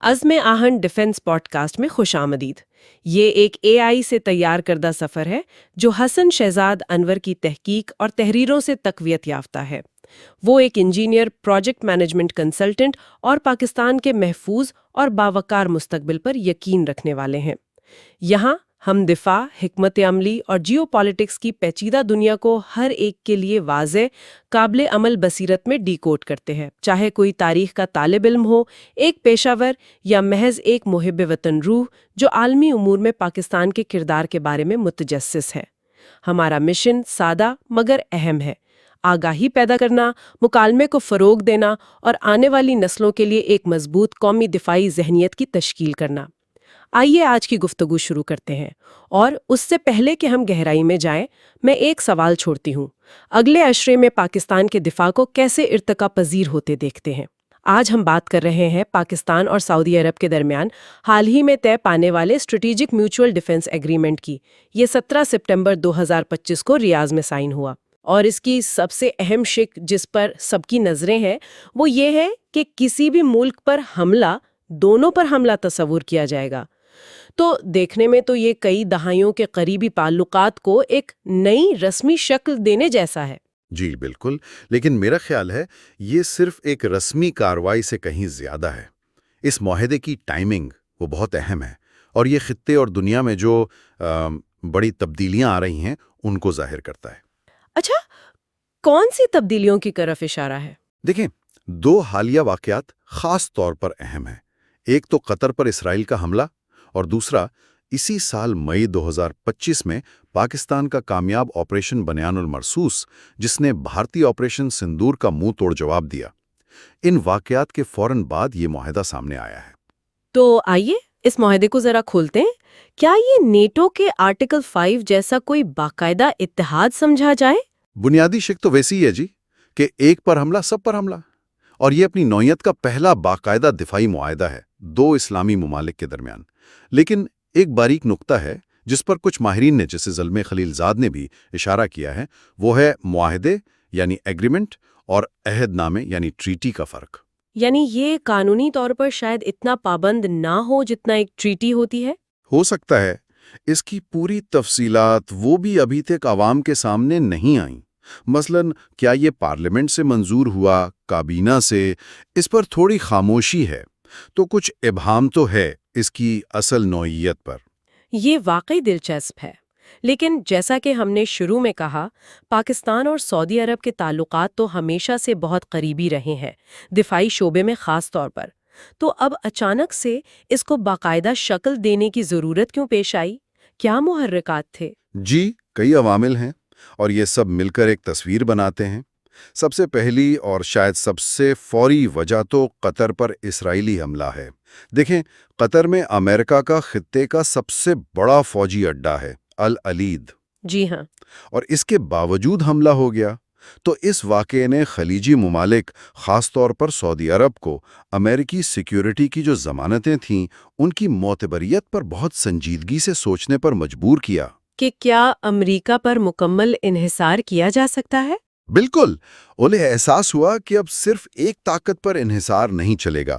عزم آہن defence pod cost میں خوش آمدید۔ یہ ایک AI سے تیار کردہ سفر ہے جو حسن شہزاد انور کی تحقیق اور تحریروں سے تقویت یافتہ ہے۔ وہ ایک انجینئر، پروجیکٹ مینجمنٹ کنسلٹنٹ اور پاکستان کے محفوظ اور باوقار مستقبل پر یقین رکھنے والے ہیں۔ یہاں ہم دفاع، حکمت عملی اور جیو پالیٹکس کی پیچیدہ دنیا کو ہر ایک کے لیے واضح، قابل عمل بصیرت میں ڈی کوڈ کرتے ہیں، چاہے کوئی تاریخ کا طالب علم ہو، ایک پیشہ ور یا محض ایک محب وطن روح جو عالمی امور میں پاکستان کے کردار کے بارے میں متجسس ہے۔ ہمارا مشن سادہ مگر اہم ہے: آگاہی پیدا کرنا، مکالمے کو فروغ دینا اور آنے والی نسلوں کے لیے ایک مضبوط قومی دفاعی ذہنیت کی تشکیل کرنا۔ آئیے آج کی گفتگو شروع کرتے ہیں، اور اس سے پہلے کہ ہم گہرائی میں جائیں، میں ایک سوال چھوڑتی ہوں۔ اگلے عشرے میں پاکستان کے دفاع کو کیسے ارتقا پذیر ہوتے دیکھتے ہیں؟ آج ہم بات کر رہے ہیں پاکستان اور سعودی عرب کے درمیان حال ہی میں طے پانے والے اسٹریٹجک میوچول ڈیفنس ایگریمنٹ کی۔ یہ 17 سپٹمبر 2025 کو ریاض میں سائن ہوا، اور اس کی سب سے اہم شق جس پر سب کی نظریں ہیں وہ یہ ہے کہ کسی بھی ملک پر حملہ، دونوں پر حملہ تصور کیا جائے گا۔ تو دیکھنے میں تو یہ کئی دہائیوں کے قریبی تعلقات کو ایک نئی رسمی شکل دینے جیسا ہے۔ جی بالکل، لیکن میرا خیال ہے یہ صرف ایک رسمی کارروائی سے کہیں زیادہ ہے۔ اس معاہدے کی ٹائمنگ وہ بہت اہم ہے، اور یہ خطے اور دنیا میں جو بڑی تبدیلیاں آ رہی ہیں ان کو ظاہر کرتا ہے۔ اچھا، کون سی تبدیلیوں کی طرف اشارہ ہے؟ دیکھیں، دو حالیہ واقعات خاص طور پر اہم ہیں۔ ایک تو قطر پر اسرائیل کا حملہ، اور دوسرا اسی سال مئی 2025 میں پاکستان کا کامیاب آپریشن بنیان المرصوص، جس نے بھارتی آپریشن سندور کا منہ توڑ جواب دیا۔ ان واقعات کے فوراً بعد یہ معاہدہ سامنے آیا ہے۔ تو آئیے اس معاہدے کو ذرا کھولتے ہیں۔ کیا یہ نیٹو کے آرٹیکل 5 جیسا کوئی باقاعدہ اتحاد سمجھا جائے؟ بنیادی شق تو ویسی ہی ہے جی، کہ ایک پر حملہ سب پر حملہ، اور یہ اپنی نوعیت کا پہلا باقاعدہ دفاعی معاہدہ ہے دو اسلامی ممالک کے درمیان۔ لیکن ایک باریک نقطہ ہے جس پر کچھ ماہرین نے، جیسے زلمے خلیل زاد نے بھی اشارہ کیا ہے، وہ ہے معاہدے یعنی ایگریمنٹ اور عہد نامے یعنی ٹریٹی کا فرق۔ یعنی یہ قانونی طور پر شاید اتنا پابند نہ ہو جتنا ایک ٹریٹی ہوتی ہے؟ ہو سکتا ہے۔ اس کی پوری تفصیلات وہ بھی ابھی تک عوام کے سامنے نہیں آئیں۔ مثلاً کیا یہ پارلیمنٹ سے منظور ہوا، کابینہ سے؟ اس پر تھوڑی خاموشی ہے۔ تو کچھ ابہام تو ہے اس کی اصل نوعیت پر۔ یہ واقعی دلچسپ ہے، لیکن جیسا کہ ہم نے شروع میں کہا، پاکستان اور سعودی عرب کے تعلقات تو ہمیشہ سے بہت قریبی رہے ہیں، دفاعی شعبے میں خاص طور پر۔ تو اب اچانک سے اس کو باقاعدہ شکل دینے کی ضرورت کیوں پیش آئی؟ کیا محرکات تھے؟ جی، کئی عوامل ہیں، اور یہ سب مل کر ایک تصویر بناتے ہیں۔ سب سے پہلی اور شاید سب سے فوری وجہ تو قطر پر اسرائیلی حملہ ہے۔ دیکھیں، قطر میں امریکہ کا خطے کا سب سے بڑا فوجی اڈہ ہے، العلید۔ جی ہاں۔ اور اس کے باوجود حملہ ہو گیا۔ تو اس واقعے نے خلیجی ممالک، خاص طور پر سعودی عرب کو امریکی سیکیورٹی کی جو ضمانتیں تھیں ان کی معتبریت پر بہت سنجیدگی سے سوچنے پر مجبور کیا۔ کہ کیا امریکہ پر مکمل انحصار کیا جا سکتا ہے؟ بالکل۔ انہیں احساس ہوا کہ اب صرف ایک طاقت پر انحصار نہیں چلے گا،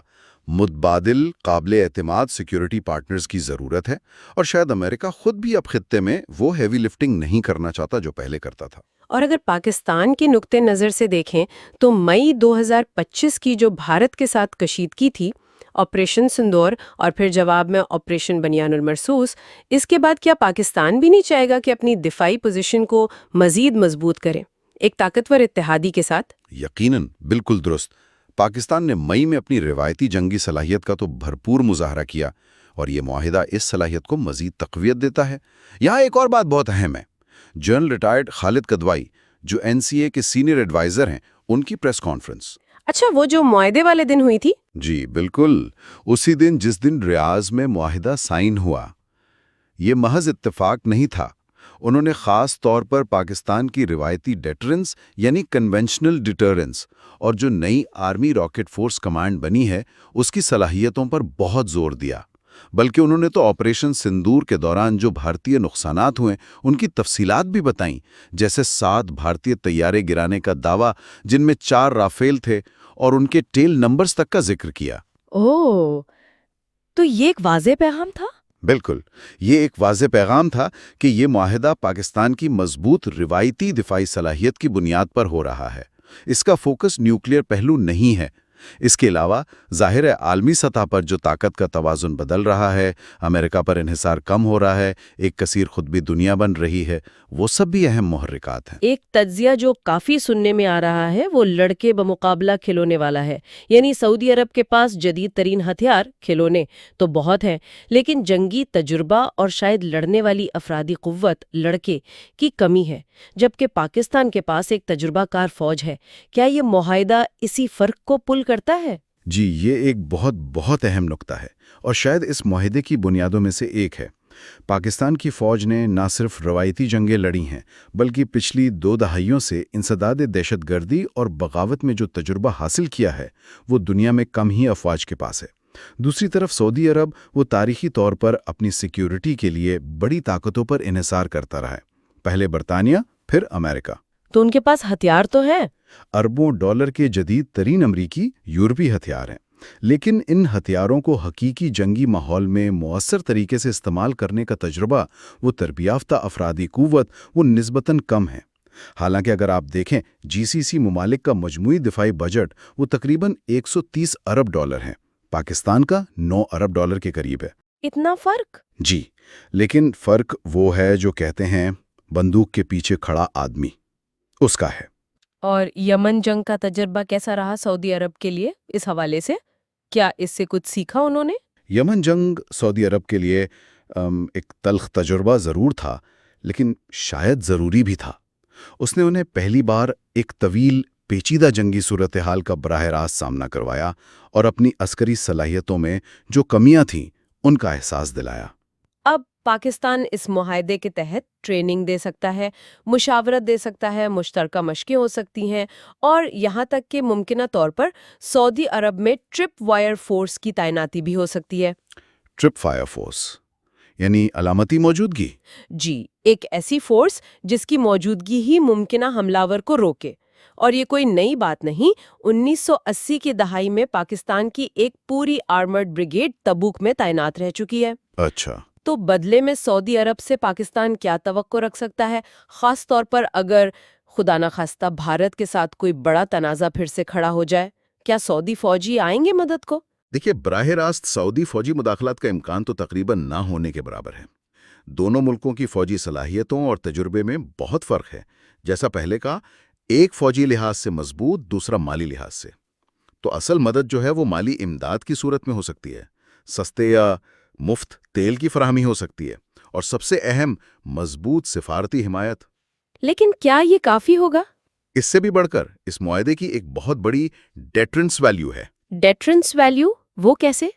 متبادل قابل اعتماد سیکیورٹی پارٹنرز کی ضرورت ہے، اور شاید امریکہ خود بھی اب خطے میں وہ ہیوی لفٹنگ نہیں کرنا چاہتا جو پہلے کرتا تھا۔ اور اگر پاکستان کے نقطہ نظر سے دیکھیں تو مئی 2025 کی جو بھارت کے ساتھ کشیدگی تھی، آپریشن سندور اور پھر جواب میں آپریشن بنیان المرصوص، اس کے بعد کیا پاکستان بھی نہیں چاہے گا کہ اپنی دفاعی پوزیشن کو مزید مضبوط کرے ایک طاقتور اتحادی کے ساتھ؟ یقیناً، بالکل درست۔ پاکستان نے مئی میں اپنی روایتی جنگی صلاحیت کا تو بھرپور مظاہرہ کیا، اور یہ معاہدہ اس صلاحیت کو مزید تقویت دیتا ہے۔ یہاں ایک اور بات بہت اہم ہے۔ جنرل ریٹائرڈ خالد کدوائی، جو NCA کے سینئر ایڈوائزر ہیں، ان کی پریس کانفرنس۔ اچھا، وہ جو معاہدے والے دن ہوئی تھی؟ جی بالکل، اسی دن جس دن ریاض میں معاہدہ سائن ہوا۔ یہ محض اتفاق نہیں تھا۔ انہوں نے خاص طور پر پاکستان کی روایتی ڈیٹرنس یعنی کنونشنل ڈیٹرنس اور جو نئی آرمی راکٹ فورس کمانڈ بنی ہے اس کی صلاحیتوں پر بہت زور دیا۔ بلکہ انہوں نے تو آپریشن سندور کے دوران جو بھارتی نقصانات ہوئے ان کی تفصیلات بھی بتائیں، جیسے 7 بھارتی طیارے گرانے کا دعویٰ جن میں 4 رافیل تھے، اور ان کے ٹیل نمبرز تک کا ذکر کیا۔ اوہ، تو یہ ایک واضح پیغام تھا؟ بالکل، یہ ایک واضح پیغام تھا کہ یہ معاہدہ پاکستان کی مضبوط روایتی دفاعی صلاحیت کی بنیاد پر ہو رہا ہے۔ اس کا فوکس نیوکلیئر پہلو نہیں ہے۔ اس کے علاوہ ظاہر ہے عالمی سطح پر جو طاقت کا توازن بدل رہا ہے، امریکہ پر انحصار کم ہو رہا ہے، ایک کثیر قطبی دنیا بن رہی ہے، وہ سب بھی اہم محرکات ہیں۔ ایک تجزیہ جو کافی سننے میں آ رہا ہے وہ لڑکے بمقابلہ کھلونے والا ہے، یعنی سعودی عرب کے پاس جدید ترین ہتھیار کھلونے تو بہت ہیں، لیکن جنگی تجربہ اور شاید لڑنے والی افرادی قوت لڑکے کی کمی ہے، جبکہ پاکستان کے پاس ایک تجربہ کار فوج ہے۔ کیا یہ معاہدہ اسی فرق کو پل کرتا ہے؟ جی، یہ ایک بہت اہم نقطہ ہے اور شاید اس معاہدے کی بنیادوں میں سے ایک ہے۔ پاکستان کی فوج نے نہ صرف روایتی جنگیں لڑی ہیں بلکہ پچھلی 2 دہائیوں سے انسداد دہشت گردی اور بغاوت میں جو تجربہ حاصل کیا ہے وہ دنیا میں کم ہی افواج کے پاس ہے۔ دوسری طرف سعودی عرب وہ تاریخی طور پر اپنی سیکیورٹی کے لیے بڑی طاقتوں پر انحصار کرتا رہا ہے، پہلے برطانیہ پھر امریکہ۔ تو ان کے پاس ہتھیار تو ہیں، اربوں ڈالر کے جدید ترین امریکی یورپی ہتھیار ہیں، لیکن ان ہتھیاروں کو حقیقی جنگی ماحول میں مؤثر طریقے سے استعمال کرنے کا تجربہ، وہ تربیت افرادی قوت، وہ نسبتاً کم ہے۔ حالانکہ اگر آپ دیکھیں GCC ممالک کا مجموعی دفاعی بجٹ وہ تقریباً 130 ارب ڈالر ہیں، پاکستان کا 9 ارب ڈالر کے قریب ہے۔ اتنا فرق؟ جی، لیکن فرق وہ ہے جو کہتے ہیں بندوق کے پیچھے کھڑا آدمی، اس کا ہے۔ اور یمن جنگ کا تجربہ کیسا رہا سعودی عرب کے لیے اس حوالے سے؟ کیا اس سے کچھ سیکھا انہوں نے؟ یمن جنگ سعودی عرب کے لیے ایک تلخ تجربہ ضرور تھا، لیکن شاید ضروری بھی تھا۔ اس نے انہیں پہلی بار ایک طویل پیچیدہ جنگی صورتحال کا براہ راست سامنا کروایا اور اپنی عسکری صلاحیتوں میں جو کمیاں تھیں ان کا احساس دلایا۔ اب پاکستان اس معاہدے کے تحت ٹریننگ دے سکتا ہے، مشاورت دے سکتا ہے، مشترکہ مشقیں ہو سکتی ہیں، اور یہاں تک کہ ممکنہ طور پر سعودی عرب میں ٹرپ وائر فورس کی تعیناتی بھی ہو سکتی ہے۔ ٹرپ فائر فورس یعنی علامتی موجودگی؟ جی، ایک ایسی فورس جس کی موجودگی ہی ممکنہ حملہ کو روکے۔ اور یہ کوئی نئی بات نہیں، 1980 کی دہائی میں پاکستان کی ایک پوری آرمرڈ بریگیڈ تبوک میں تعینات رہ چکی ہے۔ اچھا، تو بدلے میں سعودی عرب سے پاکستان کیا توقع رکھ سکتا ہے، خاص طور پر اگر خدا نخواستہ بھارت کے ساتھ کوئی بڑا تنازع پھر سے کھڑا ہو جائے؟ کیا سعودی فوجی آئیں گے مدد کو؟ دیکھیے، براہ راست سعودی فوجی مداخلت کا امکان تو تقریباً نہ ہونے کے برابر ہے۔ دونوں ملکوں کی فوجی صلاحیتوں اور تجربے میں بہت فرق ہے۔ جیسا پہلے کہا، ایک فوجی لحاظ سے مضبوط، دوسرا مالی لحاظ سے۔ تو اصل مدد جو ہے وہ مالی امداد کی صورت میں ہو سکتی ہے، سستے یا مفت تیل کی فراہمی ہو سکتی ہے، اور سب سے اہم مضبوط سفارتی حمایت۔ لیکن کیا یہ کافی ہوگا؟ اس سے بھی بڑھ کر اس معاہدے کی ایک بہت بڑی ڈیٹرنس ویلیو ہے۔ Deterrence value? وہ کیسے؟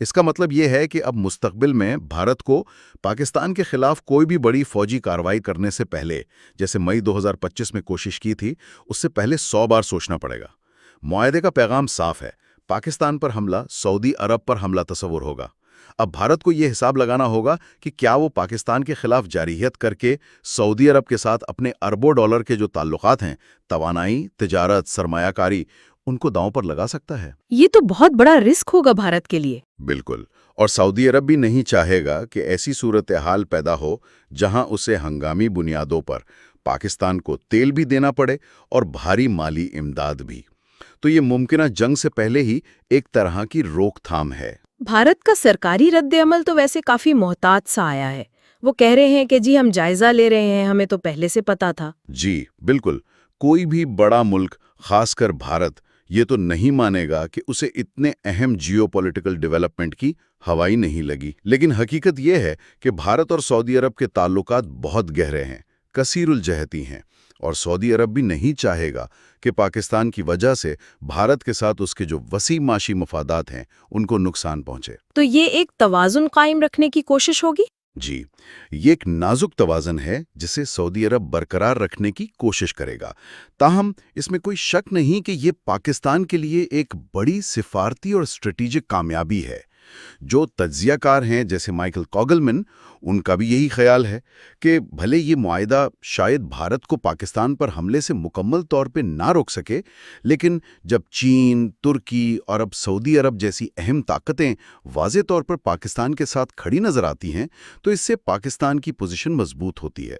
اس کا مطلب یہ ہے کہ اب مستقبل میں بھارت کو پاکستان کے خلاف کوئی بھی بڑی فوجی کارروائی کرنے سے پہلے، جیسے مئی 2025 میں کوشش کی تھی، اس سے پہلے 100 بار سوچنا پڑے گا۔ معاہدے کا پیغام صاف ہے، پاکستان پر حملہ سعودی عرب پر حملہ تصور ہوگا۔ اب بھارت کو یہ حساب لگانا ہوگا کہ کیا وہ پاکستان کے خلاف جارحیت کر کے سعودی عرب کے ساتھ اپنے اربوں ڈالر کے جو تعلقات ہیں، توانائی، تجارت، سرمایہ کاری، ان کو داؤں پر لگا سکتا ہے۔ یہ تو بہت بڑا رسک ہوگا بھارت کے لیے۔ بالکل، اور سعودی عرب بھی نہیں چاہے گا کہ ایسی صورتحال پیدا ہو جہاں اسے ہنگامی بنیادوں پر پاکستان کو تیل بھی دینا پڑے اور بھاری مالی امداد بھی۔ تو یہ ممکنہ جنگ سے پہلے ہی ایک طرح کی روک تھام ہے۔ بھارت کا سرکاری رد عمل تو ویسے کافی محتاط سا آیا ہے۔ وہ کہہ رہے ہیں کہ جی ہم جائزہ لے رہے ہیں، ہمیں تو پہلے سے پتا تھا۔ جی بالکل، کوئی بھی بڑا ملک، خاص کر بھارت، یہ تو نہیں مانے گا کہ اسے اتنے اہم جیو پولیٹیکل ڈیولپمنٹ کی ہوائی نہیں لگی۔ لیکن حقیقت یہ ہے کہ بھارت اور سعودی عرب کے تعلقات بہت گہرے ہیں، کثیر الجہتی ہیں، اور سعودی عرب بھی نہیں چاہے گا کہ پاکستان کی وجہ سے بھارت کے ساتھ اس کے جو وسیع معاشی مفادات ہیں ان کو نقصان پہنچے۔ تو یہ ایک توازن قائم رکھنے کی کوشش ہوگی؟ جی، یہ ایک نازک توازن ہے جسے سعودی عرب برقرار رکھنے کی کوشش کرے گا۔ تاہم اس میں کوئی شک نہیں کہ یہ پاکستان کے لیے ایک بڑی سفارتی اور اسٹریٹجک کامیابی ہے۔ جو تجزیہ کار ہیں جیسے مائیکل کوگلمن، ان کا بھی یہی خیال ہے کہ بھلے یہ معاہدہ شاید بھارت کو پاکستان پر حملے سے مکمل طور پہ نہ روک سکے، لیکن جب چین، ترکی اور اب سعودی عرب جیسی اہم طاقتیں واضح طور پر پاکستان کے ساتھ کھڑی نظر آتی ہیں تو اس سے پاکستان کی پوزیشن مضبوط ہوتی ہے۔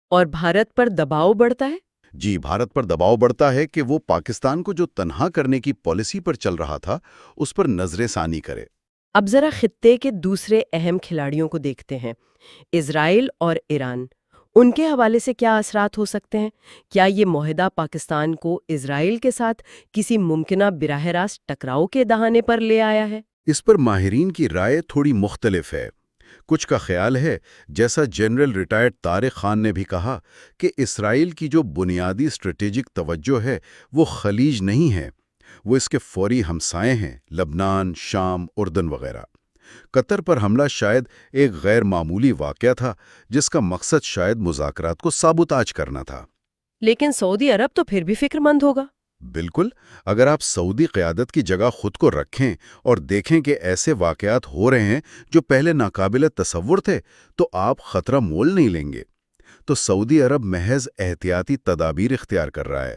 اور بھارت پر دباؤ بڑھتا ہے؟ جی، بھارت پر دباؤ بڑھتا ہے کہ وہ پاکستان کو جو تنہا کرنے کی پالیسی پر چل رہا تھا اس پر نظر ثانی کرے۔ اب ذرا خطے کے دوسرے اہم کھلاڑیوں کو دیکھتے ہیں، اسرائیل اور ایران۔ ان کے حوالے سے کیا اثرات ہو سکتے ہیں؟ کیا یہ معاہدہ پاکستان کو اسرائیل کے ساتھ کسی ممکنہ براہ راست ٹکراؤ کے دہانے پر لے آیا ہے؟ اس پر ماہرین کی رائے تھوڑی مختلف ہے۔ کچھ کا خیال ہے، جیسا جنرل ریٹائرڈ طارق خان نے بھی کہا، کہ اسرائیل کی جو بنیادی اسٹریٹجک توجہ ہے وہ خلیج نہیں ہے، وہ اس کے فوری ہمسائے ہیں، لبنان، شام، اردن وغیرہ۔ قطر پر حملہ شاید ایک غیر معمولی واقعہ تھا جس کا مقصد شاید مذاکرات کو سابوتاج کرنا تھا۔ لیکن سعودی عرب تو پھر بھی فکر مند ہوگا۔ بالکل، اگر آپ سعودی قیادت کی جگہ خود کو رکھیں اور دیکھیں کہ ایسے واقعات ہو رہے ہیں جو پہلے ناقابل تصور تھے، تو آپ خطرہ مول نہیں لیں گے۔ تو سعودی عرب محض احتیاطی تدابیر اختیار کر رہا ہے،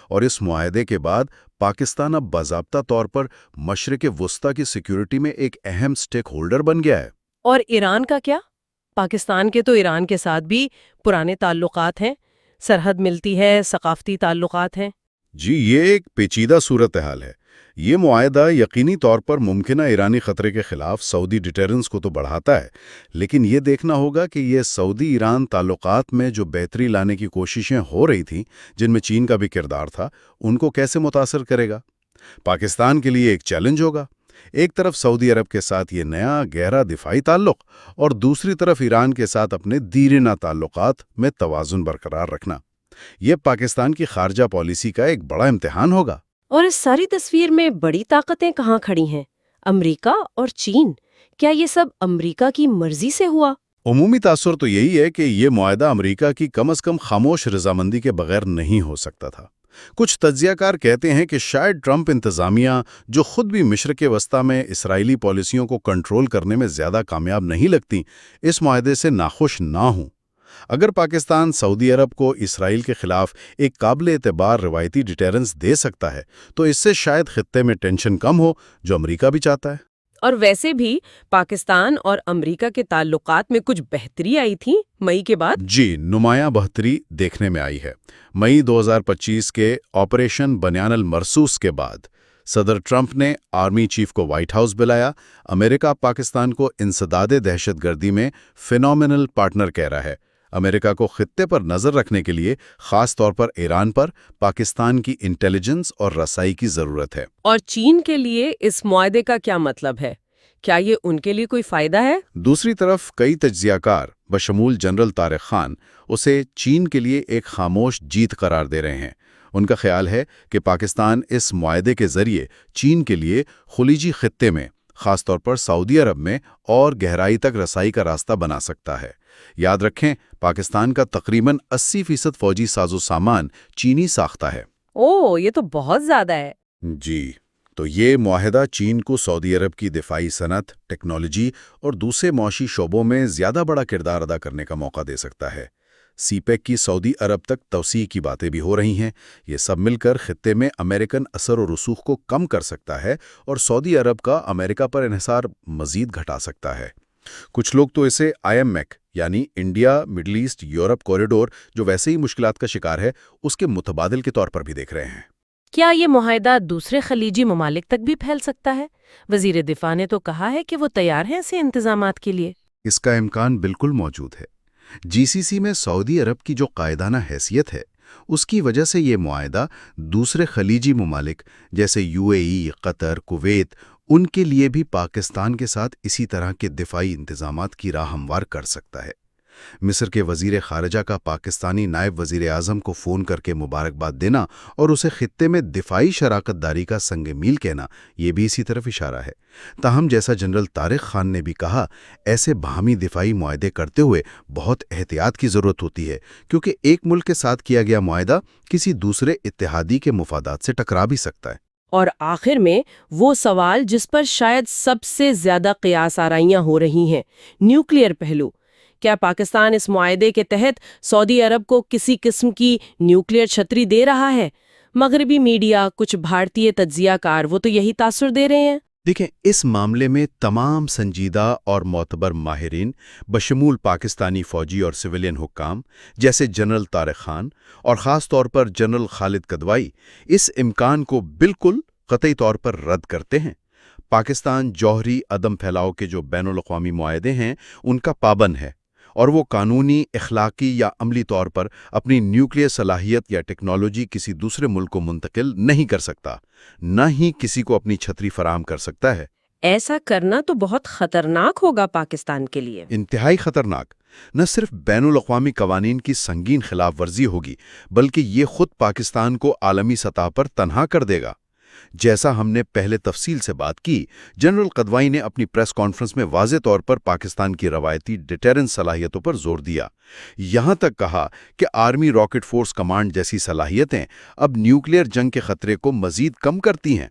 اور اس معاہدے کے بعد پاکستان اب باضابطہ طور پر مشرق وسطیٰ کی سیکیورٹی میں ایک اہم سٹیک ہولڈر بن گیا ہے۔ اور ایران کا کیا؟ پاکستان کے تو ایران کے ساتھ بھی پرانے تعلقات ہیں، سرحد ملتی ہے، ثقافتی تعلقات ہیں۔ جی، یہ ایک پیچیدہ صورتحال ہے۔ یہ معاہدہ یقینی طور پر ممکنہ ایرانی خطرے کے خلاف سعودی ڈیٹرنس کو تو بڑھاتا ہے، لیکن یہ دیکھنا ہوگا کہ یہ سعودی ایران تعلقات میں جو بہتری لانے کی کوششیں ہو رہی تھیں، جن میں چین کا بھی کردار تھا، ان کو کیسے متاثر کرے گا۔ پاکستان کے لیے ایک چیلنج ہوگا، ایک طرف سعودی عرب کے ساتھ یہ نیا گہرا دفاعی تعلق، اور دوسری طرف ایران کے ساتھ اپنے دیرینہ تعلقات میں توازن برقرار رکھنا۔ یہ پاکستان کی خارجہ پالیسی کا ایک بڑا امتحان ہوگا۔ اور اس ساری تصویر میں بڑی طاقتیں کہاں کھڑی ہیں؟ امریکہ اور چین۔ کیا یہ سب امریکہ کی مرضی سے ہوا؟ عمومی تاثر تو یہی ہے کہ یہ معاہدہ امریکہ کی کم از کم خاموش رضامندی کے بغیر نہیں ہو سکتا تھا۔ کچھ تجزیہ کار کہتے ہیں کہ شاید ٹرمپ انتظامیہ، جو خود بھی مشرق وسطیٰ میں اسرائیلی پالیسیوں کو کنٹرول کرنے میں زیادہ کامیاب نہیں لگتی، اس معاہدے سے ناخوش نہ ہوں۔ اگر پاکستان سعودی عرب کو اسرائیل کے خلاف ایک قابل اعتبار روایتی ڈیٹرنس دے سکتا ہے تو اس سے شاید خطے میں ٹینشن کم ہو، جو امریکہ بھی چاہتا ہے۔ اور ویسے بھی پاکستان اور امریکہ کے تعلقات میں کچھ بہتری آئی تھی مئی کے بعد۔ جی، نمایاں بہتری دیکھنے میں آئی ہے۔ مئی 2025 کے آپریشن بنیان المرصوص کے بعد صدر ٹرمپ نے آرمی چیف کو وائٹ ہاؤس بلایا۔ امریکہ پاکستان کو انسداد دہشت گردی میں فینومینل پارٹنر کہہ رہا ہے۔ امریکہ کو خطے پر نظر رکھنے کے لیے خاص طور پر ایران پر پاکستان کی انٹیلیجنس اور رسائی کی ضرورت ہے۔ اور چین کے لیے اس معاہدے کا کیا مطلب ہے؟ کیا یہ ان کے لیے کوئی فائدہ ہے؟ دوسری طرف کئی تجزیہ کار بشمول جنرل طارق خان اسے چین کے لیے ایک خاموش جیت قرار دے رہے ہیں۔ ان کا خیال ہے کہ پاکستان اس معاہدے کے ذریعے چین کے لیے خلیجی خطے میں، خاص طور پر سعودی عرب میں، اور گہرائی تک رسائی کا راستہ بنا سکتا ہے۔ یاد رکھیں، پاکستان کا تقریباً 80% فوجی ساز و سامان چینی ساختہ ہے۔ اوہ، یہ تو بہت زیادہ ہے۔ جی، تو یہ معاہدہ چین کو سعودی عرب کی دفاعی صنعت، ٹیکنالوجی اور دوسرے معاشی شعبوں میں زیادہ بڑا کردار ادا کرنے کا موقع دے سکتا ہے۔ سی پیک کی سعودی عرب تک توسیع کی باتیں بھی ہو رہی ہیں۔ یہ سب مل کر خطے میں امریکن اثر و رسوخ کو کم کر سکتا ہے اور سعودی عرب کا امریکہ پر انحصار مزید گھٹا سکتا ہے۔ کچھ لوگ تو اسے IMEC یعنی India middle east Europe corridor, جو ویسے ہی مشکلات کا شکار ہے، اس کے متبادل کے طور پر بھی دیکھ رہے ہیں۔ کیا یہ معاہدہ دوسرے خلیجی ممالک تک بھی پھیل سکتا ہے؟ وزیر دفاع نے تو کہا ہے کہ وہ تیار ہیں ایسے انتظامات کے لیے۔ اس کا امکان بالکل موجود ہے۔ GCC میں سعودی عرب کی جو قائدانہ حیثیت ہے، اس کی وجہ سے یہ معاہدہ دوسرے خلیجی ممالک جیسے UAE، قطر، کویت، ان کے لیے بھی پاکستان کے ساتھ اسی طرح کے دفاعی انتظامات کی راہ ہموار کر سکتا ہے۔ مصر کے وزیر خارجہ کا پاکستانی نائب وزیر اعظم کو فون کر کے مبارکباد دینا اور اسے خطے میں دفاعی شراکت داری کا سنگ میل کہنا، یہ بھی اسی طرف اشارہ ہے۔ تاہم جیسا جنرل طارق خان نے بھی کہا، ایسے باہمی دفاعی معاہدے کرتے ہوئے بہت احتیاط کی ضرورت ہوتی ہے، کیونکہ ایک ملک کے ساتھ کیا گیا معاہدہ کسی دوسرے اتحادی کے مفادات سے ٹکرا بھی سکتا ہے۔ اور آخر میں وہ سوال جس پر شاید سب سے زیادہ قیاس آرائیاں ہو رہی ہیں، نیوکلیئر پہلو۔ کیا پاکستان اس معاہدے کے تحت سعودی عرب کو کسی قسم کی نیوکلیئر چھتری دے رہا ہے؟ مغربی میڈیا، کچھ بھارتی تجزیہ کار وہ تو یہی تاثر دے رہے ہیں۔ دیکھیں، اس معاملے میں تمام سنجیدہ اور معتبر ماہرین بشمول پاکستانی فوجی اور سویلین حکام جیسے جنرل طارق خان اور خاص طور پر جنرل خالد کدوائی اس امکان کو بالکل قطعی طور پر رد کرتے ہیں۔ پاکستان جوہری عدم پھیلاؤ کے جو بین الاقوامی معاہدے ہیں ان کا پابند ہے، اور وہ قانونی، اخلاقی یا عملی طور پر اپنی نیوکلیئر صلاحیت یا ٹیکنالوجی کسی دوسرے ملک کو منتقل نہیں کر سکتا، نہ ہی کسی کو اپنی چھتری فراہم کر سکتا ہے۔ ایسا کرنا تو بہت خطرناک ہوگا پاکستان کے لیے۔ انتہائی خطرناک۔ نہ صرف بین الاقوامی قوانین کی سنگین خلاف ورزی ہوگی، بلکہ یہ خود پاکستان کو عالمی سطح پر تنہا کر دے گا۔ جیسا ہم نے پہلے تفصیل سے بات کی، جنرل قدوائی نے اپنی پریس کانفرنس میں واضح طور پر پاکستان کی روایتی ڈیٹرنس صلاحیتوں پر زور دیا۔ یہاں تک کہا کہ آرمی راکٹ فورس کمانڈ جیسی صلاحیتیں اب نیوکلیئر جنگ کے خطرے کو مزید کم کرتی ہیں۔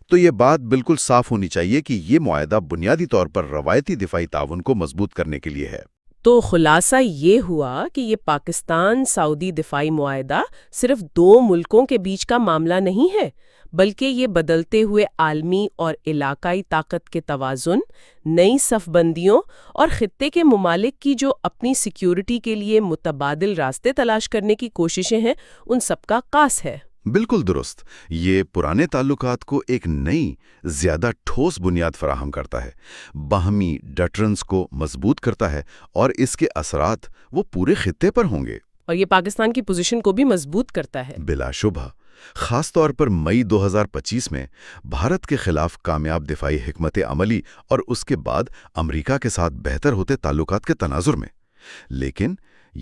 تو یہ بات بالکل صاف ہونی چاہیے کہ یہ معاہدہ بنیادی طور پر روایتی دفاعی تعاون کو مضبوط کرنے کے لیے ہے۔ تو خلاصہ یہ ہوا کہ یہ پاکستان سعودی دفاعی معاہدہ صرف دو ملکوں کے بیچ کا معاملہ نہیں ہے، بلکہ یہ بدلتے ہوئے عالمی اور علاقائی طاقت کے توازن، نئی صف بندیوں اور خطے کے ممالک کی جو اپنی سیکیورٹی کے لیے متبادل راستے تلاش کرنے کی کوششیں ہیں، ان سب کا عکاس ہے۔ بالکل درست۔ یہ پرانے تعلقات کو ایک نئی، زیادہ ٹھوس بنیاد فراہم کرتا ہے، باہمی ڈٹرنس کو مضبوط کرتا ہے، اور اس کے اثرات وہ پورے خطے پر ہوں گے۔ اور یہ پاکستان کی پوزیشن کو بھی مضبوط کرتا ہے۔ بلا شبہ، خاص طور پر مئی 2025 میں بھارت کے خلاف کامیاب دفاعی حکمت عملی اور اس کے بعد امریکہ کے ساتھ بہتر ہوتے تعلقات کے تناظر میں۔ لیکن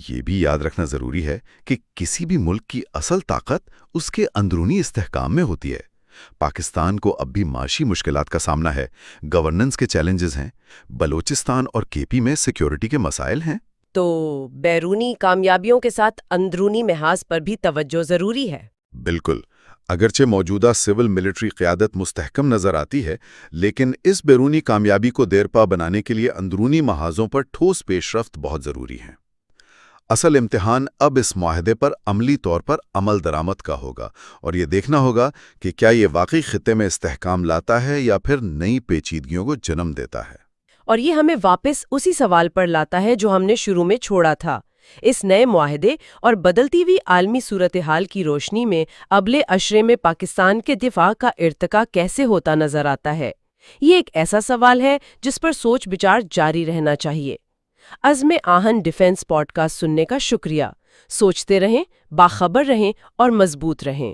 یہ بھی یاد رکھنا ضروری ہے کہ کسی بھی ملک کی اصل طاقت اس کے اندرونی استحکام میں ہوتی ہے۔ پاکستان کو اب بھی معاشی مشکلات کا سامنا ہے، گورننس کے چیلنجز ہیں، بلوچستان اور کے پی میں سیکیورٹی کے مسائل ہیں۔ تو بیرونی کامیابیوں کے ساتھ اندرونی محاذ پر بھی توجہ ضروری ہے۔ بالکل۔ اگرچہ موجودہ سول ملٹری قیادت مستحکم نظر آتی ہے، لیکن اس بیرونی کامیابی کو دیرپا بنانے کے لیے اندرونی محاذوں پر ٹھوس پیش رفت بہت ضروری ہے۔ اصل امتحان اب اس معاہدے پر عملی طور پر عمل درآمد کا ہوگا، اور یہ دیکھنا ہوگا کہ کیا یہ واقعی خطے میں استحکام لاتا ہے یا پھر نئی پیچیدگیوں کو جنم دیتا ہے۔ اور یہ ہمیں واپس اسی سوال پر لاتا ہے جو ہم نے شروع میں چھوڑا تھا۔ اس نئے معاہدے اور بدلتی ہوئی عالمی صورتحال کی روشنی میں اگلے اشرے میں پاکستان کے دفاع کا ارتقا کیسے ہوتا نظر آتا ہے؟ یہ ایک ایسا سوال ہے جس پر سوچ بچار جاری رہنا چاہیے۔ عزم آہن ڈیفنس پوڈ کاسٹ سننے کا شکریہ۔ سوچتے رہیں، باخبر رہیں اور مضبوط رہیں۔